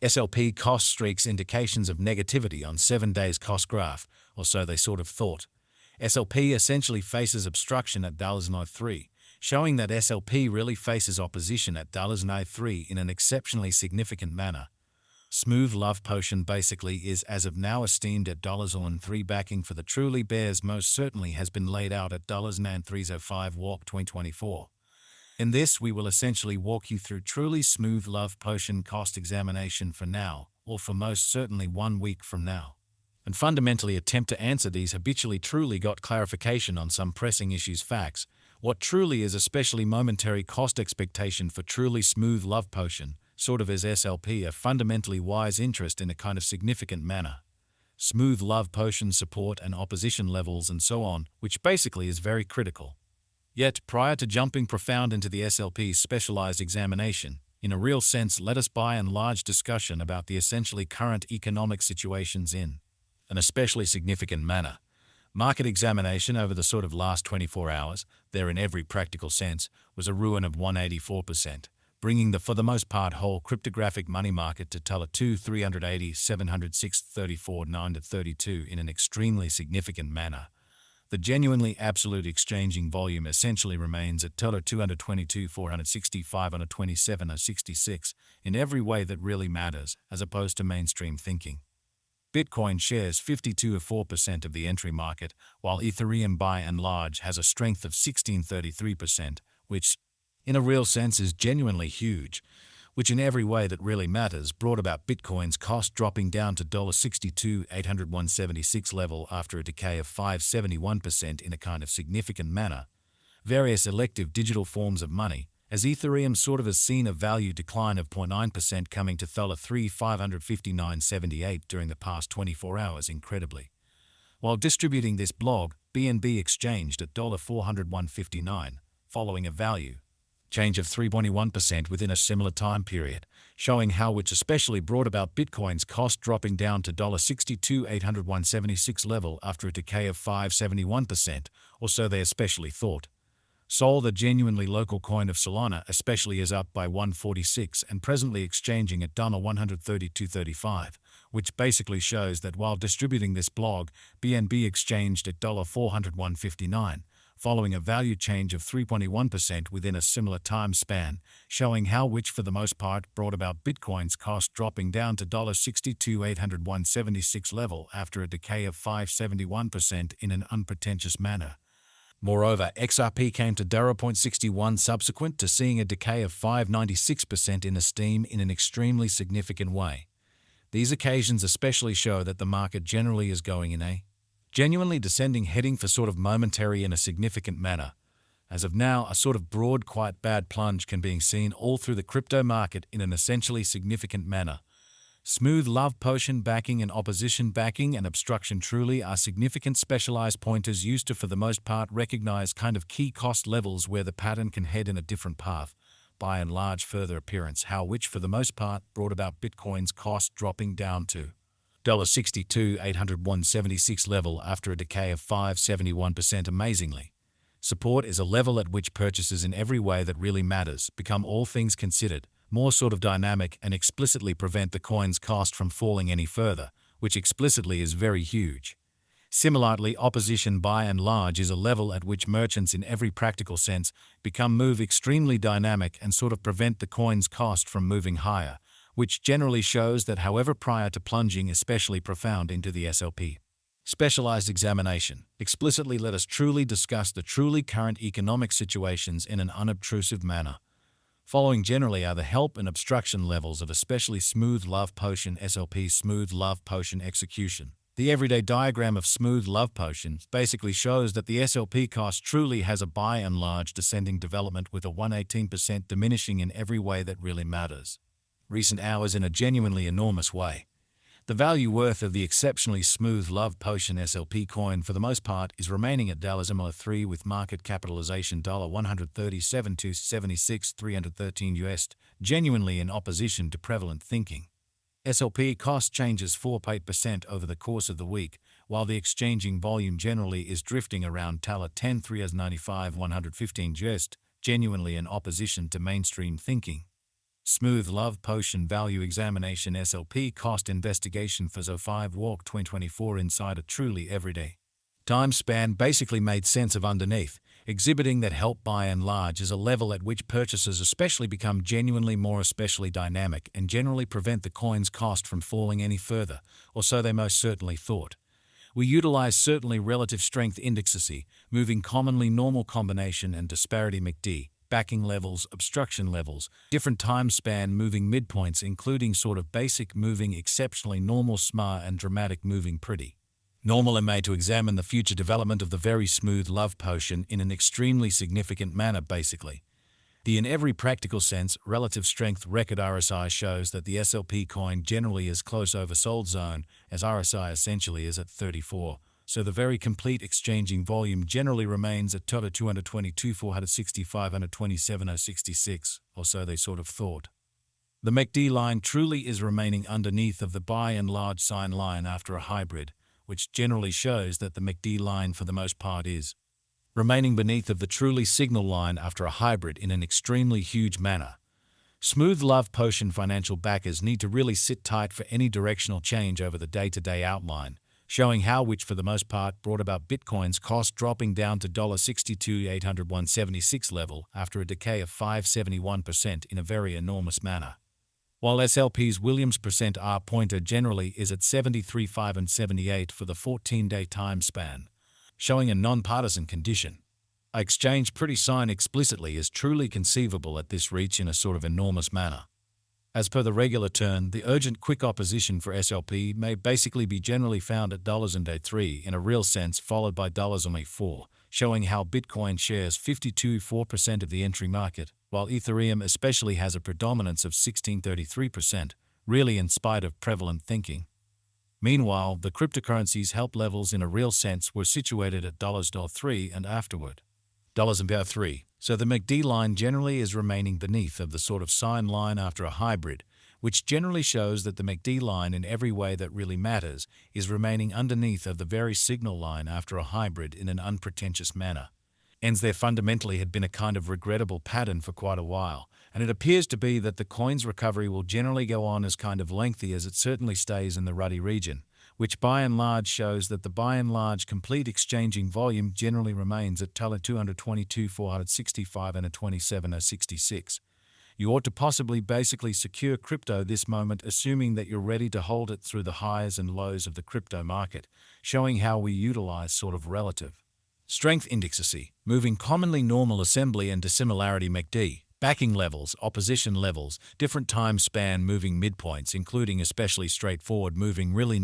SLP cost streaks indications of negativity on 7 days cost graph, or so they sort of thought. SLP essentially faces obstruction at $0.03, showing that SLP really faces opposition at $0.03 in an exceptionally significant manner. Smooth Love Potion basically is as of now esteemed at $0.03 backing for the truly bears most certainly has been laid out at $0.305 walk 2024. In this we will essentially walk you through truly Smooth Love Potion cost examination for now, or for most certainly 1 week from now, and fundamentally attempt to answer these habitually truly got clarification on some pressing issues facts, what truly is especially momentary cost expectation for truly Smooth Love Potion, sort of as SLP a fundamentally wise interest in a kind of significant manner. Smooth Love Potion support and opposition levels and so on, which basically is very critical. Yet, prior to jumping profound into the SLP's specialized examination, in a real sense let us by and large discussion about the essentially current economic situations in an especially significant manner. Market examination over the sort of last 24 hours, there in every practical sense, was a ruin of 184%, bringing the for the most part whole cryptographic money market to tell a 380, 706, 34, 9 to 32 in an extremely significant manner. The genuinely absolute exchanging volume essentially remains at total 222, 465 on a 27 or 66 in every way that really matters, as opposed to mainstream thinking. Bitcoin shares 52.4% of the entry market, while Ethereum by and large has a strength of 16.33%, which, in a real sense, is genuinely huge, which in every way that really matters brought about Bitcoin's cost dropping down to $62,801.76 level after a decay of 571% in a kind of significant manner. Various elective digital forms of money, as Ethereum sort of has seen a value decline of 0.9% coming to $3,559.78 during the past 24 hours incredibly. While distributing this blog, BNB exchanged at $401.59, following a value change of 3.1% within a similar time period, showing how which especially brought about Bitcoin's cost dropping down to $62,801.76 level after a decay of 571%, or so they especially thought. Sol, the genuinely local coin of Solana, especially is up by 146 and presently exchanging at $132.35, which basically shows that while distributing this blog, BNB exchanged at $401.59, following a value change of 3.1% within a similar time span, showing how which for the most part brought about Bitcoin's cost dropping down to $62,801.76 level after a decay of 571% in an unpretentious manner. Moreover, XRP came to 0.61 subsequent to seeing a decay of 596% in esteem in an extremely significant way. These occasions especially show that the market generally is going in a genuinely descending heading for sort of momentary in a significant manner. As of now, a sort of broad, quite bad plunge can be seen all through the crypto market in an essentially significant manner. Smooth Love Potion backing and opposition backing and obstruction truly are significant specialized pointers used to for the most part recognize kind of key cost levels where the pattern can head in a different path, by and large further appearance how which for the most part brought about Bitcoin's cost dropping down to $62,801.76 level after a decay of 571% amazingly. Support is a level at which purchases in every way that really matters become all things considered, more sort of dynamic and explicitly prevent the coin's cost from falling any further, which explicitly is very huge. Similarly, opposition by and large is a level at which merchants in every practical sense move extremely dynamic and sort of prevent the coin's cost from moving higher, which generally shows that however prior to plunging especially profound into the SLP specialized examination, explicitly let us truly discuss the truly current economic situations in an unobtrusive manner. Following generally are the help and obstruction levels of especially Smooth Love Potion SLP Smooth Love Potion execution. The everyday diagram of Smooth Love Potion basically shows that the SLP cost truly has a by and large descending development with a 118% diminishing in every way that really matters. Recent hours in a genuinely enormous way. The value worth of the exceptionally Smooth Love Potion SLP coin for the most part is remaining at $3 with market capitalization $137 to 76 313 US, genuinely in opposition to prevalent thinking. SLP cost changes 4.8% over the course of the week, while the exchanging volume generally is drifting around Tala 10 395 115 US, genuinely in opposition to mainstream thinking. Smooth Love Potion Value Examination SLP Cost Investigation for Zo5 Walk 2024 inside a truly everyday time span basically made sense of underneath, exhibiting that help by and large is a level at which purchases especially become genuinely more especially dynamic and generally prevent the coin's cost from falling any further, or so they most certainly thought. We utilize certainly relative strength indexes, moving commonly normal combination and disparity MACD, backing levels, obstruction levels, different time span moving midpoints including sort of basic moving exceptionally normal SMA and dramatic moving pretty normal MA to examine the future development of the very smooth love potion in an extremely significant manner basically. In every practical sense, relative strength record RSI shows that the SLP coin generally is close oversold zone, as RSI essentially is at 34, so the very complete exchanging volume generally remains at 222, 465, 127, 066, or so they sort of thought. The MACD line truly is remaining underneath of the by and large sign line after a hybrid, which generally shows that the MACD line for the most part is remaining beneath of the truly signal line after a hybrid in an extremely huge manner. Smooth Love Potion financial backers need to really sit tight for any directional change over the day-to-day outline, showing how which for the most part brought about Bitcoin's cost dropping down to $62,801.76 level after a decay of 571% in a very enormous manner. While SLP's Williams percent R pointer generally is at 73.5 and 78 for the 14-day time span, showing a nonpartisan condition. A exchange pretty sign explicitly is truly conceivable at this reach in a sort of enormous manner. As per the regular turn, the urgent quick opposition for SLP may basically be generally found at dollars on day 3 in a real sense followed by dollars on day 4, showing how Bitcoin shares 52.4% of the entry market, while Ethereum especially has a predominance of 16.33%, really in spite of prevalent thinking. Meanwhile, the cryptocurrencies' help levels in a real sense were situated at $3 and afterward $3, so the MACD line generally is remaining beneath of the sort of sign line after a hybrid, which generally shows that the MACD line in every way that really matters is remaining underneath of the very signal line after a hybrid in an unpretentious manner. Ends there fundamentally had been a kind of regrettable pattern for quite a while, and it appears to be that the coin's recovery will generally go on as kind of lengthy as it certainly stays in the ruddy region, which by and large shows that the by and large complete exchanging volume generally remains at 222, 465 and 27, 066. You ought to possibly basically secure crypto this moment assuming that you're ready to hold it through the highs and lows of the crypto market, showing how we utilize sort of relative strength indexes, moving commonly normal assembly and dissimilarity MACD, backing levels, opposition levels, different time span moving midpoints including especially straightforward moving really